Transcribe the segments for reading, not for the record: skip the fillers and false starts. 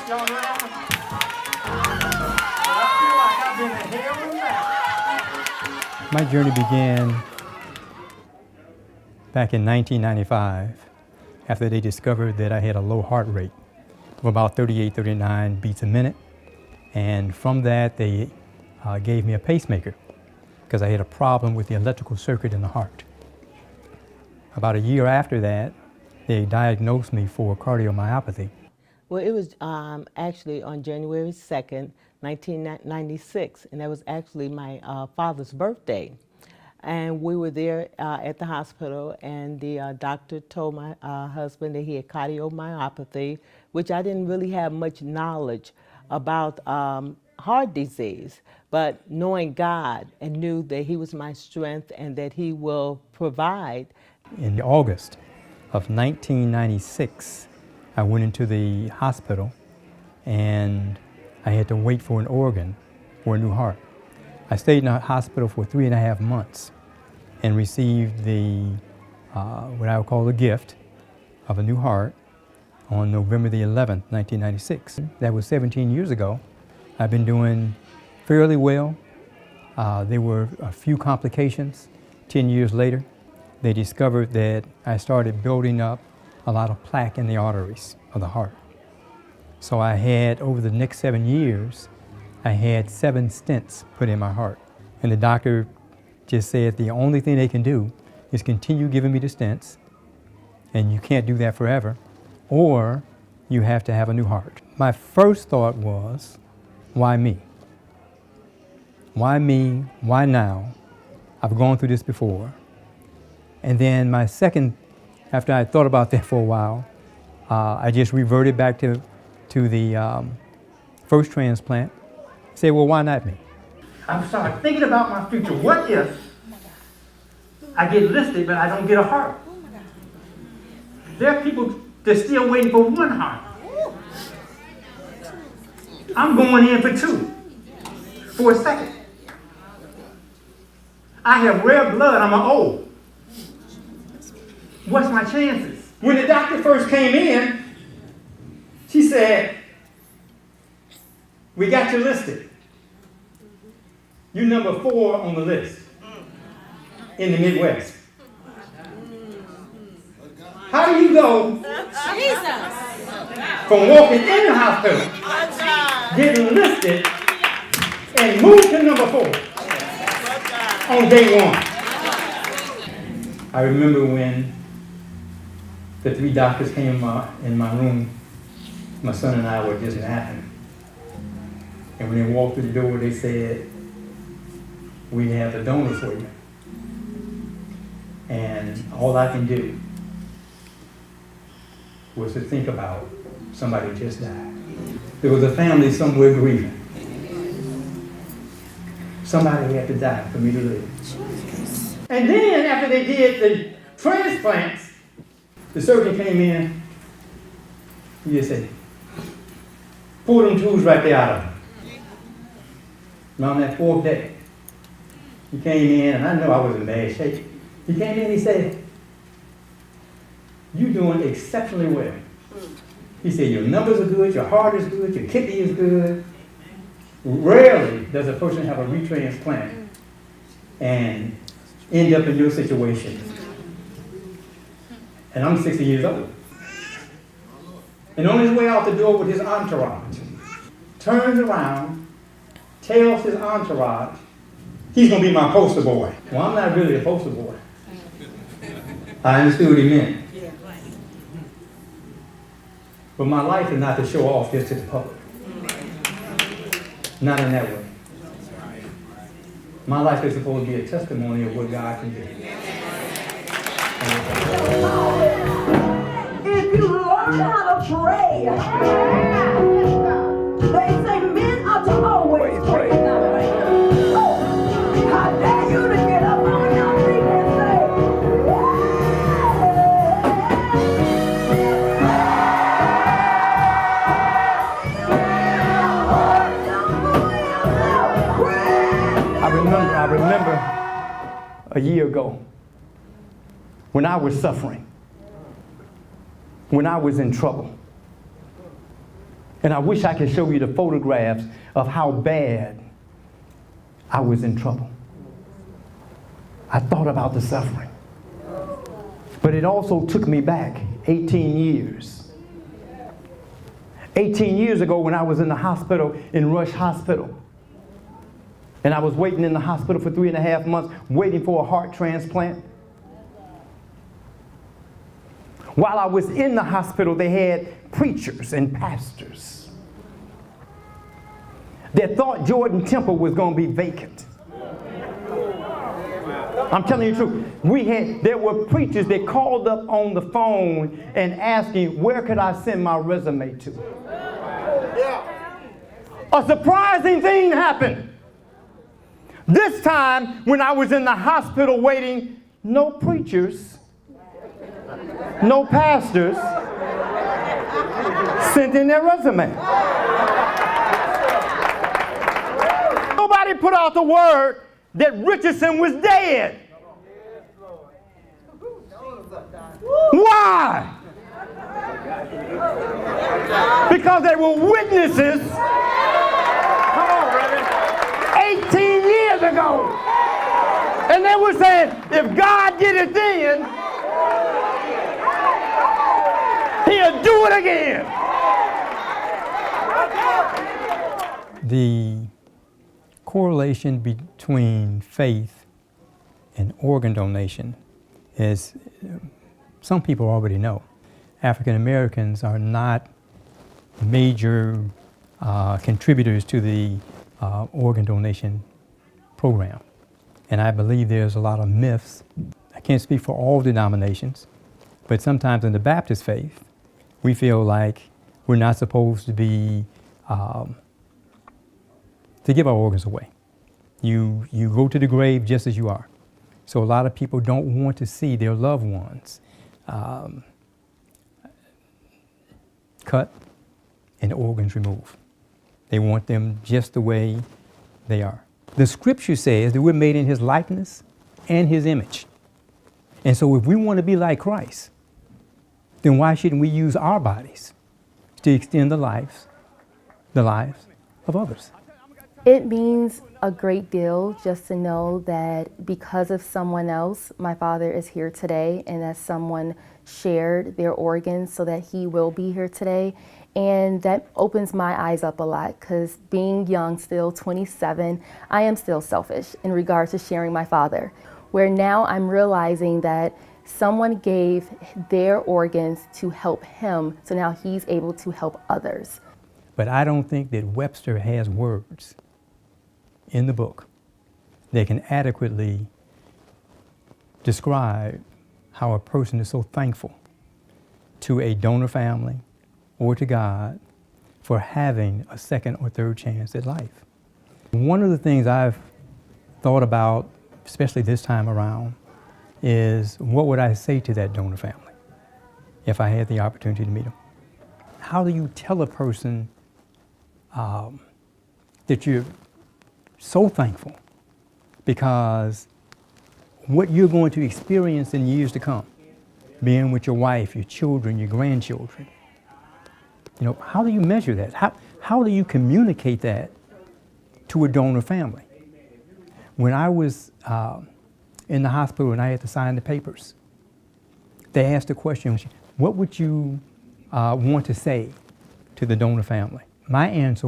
Y'all laughing? I feel like I've been to hell and back. My journey began back in 1995 after they discovered that I had a low heart rate of about 38, 39 beats a minute. And from that, they gave me a pacemaker because I had a problem with the electrical circuit in the heart. About a year after that, they diagnosed me for cardiomyopathy. Well, it was actually on January 2nd, 1996, and that was actually my father's birthday. And we were there at the hospital, and the doctor told my husband that he had cardiomyopathy, which I didn't really have much knowledge about heart disease, but knowing God and knew that He was my strength and that He will provide. In August of 1996, I went into the hospital and I had to wait for an organ for a new heart. I stayed in the hospital for 3.5 months and received the, what I would call the gift of a new heart on November the 11th, 1996. That was 17 years ago. I've been doing fairly well. There were a few complications. 10 years later, they discovered that I started building up a lot of plaque in the arteries of the heart. So I had, over the next 7 years, I had 7 stents put in my heart. And the doctor just said the only thing they can do is continue giving me the stents, and you can't do that forever, or you have to have a new heart. My first thought was, why me? Why me? Why now? I've gone through this before. And then my second, after I thought about that for a while, I just reverted back to the first transplant. Say, well, why not me? I started thinking about my future. What if I get listed, but I don't get a heart? There are people that's still waiting for one heart. I'm going in for 2 for a second. I have rare blood. I'm an O. What's my chances? When the doctor first came in, she said, we got you listed. You're number 4 on the list in the Midwest. How do you go from walking in the hospital, getting listed, and move to number 4 on day 1? I remember when the 3 doctors came in my room. My son and I were just napping. And when they walked through the door, they said, we have a donor for you. And all I can do was to think about somebody just died. There was a family somewhere grieving. Somebody had to die for me to live. And then after they did the transplants, the surgeon came in, he just said, pull them tubes right there out of him. And on that 4th day, he came in, and I know I was in bad shape. He came in and he said, you're doing exceptionally well. He said, your numbers are good, your heart is good, your kidney is good. Rarely does a person have a retransplant and end up in your situation. And I'm 60 years old. And on his way out the door with his entourage, turns around, tells his entourage, he's going to be my poster boy. Well, I'm not really a poster boy. I understood what he meant. But my life is not to show off just to the public. Not in that way. My life is supposed to be a testimony of what God can do. If you learn how to pray, they say men ought to always pray. Oh, how dare you to get up on your feet and say, I remember a year ago when I was suffering, when I was in trouble. And I wish I could show you the photographs of how bad I was in trouble. I thought about the suffering. But it also took me back 18 years. 18 years ago when I was in the hospital, in Rush Hospital. And I was waiting in the hospital for 3.5 months, waiting for a heart transplant. While I was in the hospital, they had preachers and pastors that thought Jordan Temple was going to be vacant. I'm telling you the truth. There were preachers that called up on the phone and asking, where could I send my resume to? A surprising thing happened. This time, when I was in the hospital waiting, no preachers, no pastors sent in their resume. Nobody put out the word that Richardson was dead. Why? Because they were witnesses. Come on, brother. 18 years ago. And they were saying, if God did it then, He'll do it again. The correlation between faith and organ donation is, some people already know. African Americans are not major contributors to the organ donation program. And I believe there's a lot of myths. I can't speak for all denominations, but sometimes in the Baptist faith, we feel like we're not supposed to be, to give our organs away. You go to the grave just as you are. So a lot of people don't want to see their loved ones cut and organs removed. They want them just the way they are. The scripture says that we're made in His likeness and His image. And so if we want to be like Christ, then why shouldn't we use our bodies to extend the lives of others? It means a great deal just to know that because of someone else, my father is here today, and that someone shared their organs so that he will be here today. And that opens my eyes up a lot, because being young, still 27, I am still selfish in regard to sharing my father, where now I'm realizing that someone gave their organs to help him, so now he's able to help others. But I don't think that Webster has words in the book that can adequately describe how a person is so thankful to a donor family or to God for having a second or third chance at life. One of the things I've thought about, especially this time around, is what would I say to that donor family if I had the opportunity to meet them? How do you tell a person that you're so thankful because what you're going to experience in years to come, being with your wife, your children, your grandchildren, you know, how do you measure that? How do you communicate that to a donor family? When I was in the hospital and I had to sign the papers, they asked the question, what would you want to say to the donor family? My answer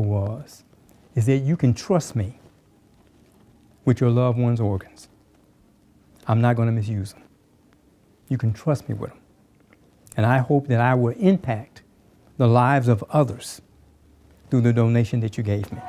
is that you can trust me with your loved one's organs. I'm not going to misuse them. You can trust me with them. And I hope that I will impact the lives of others through the donation that you gave me.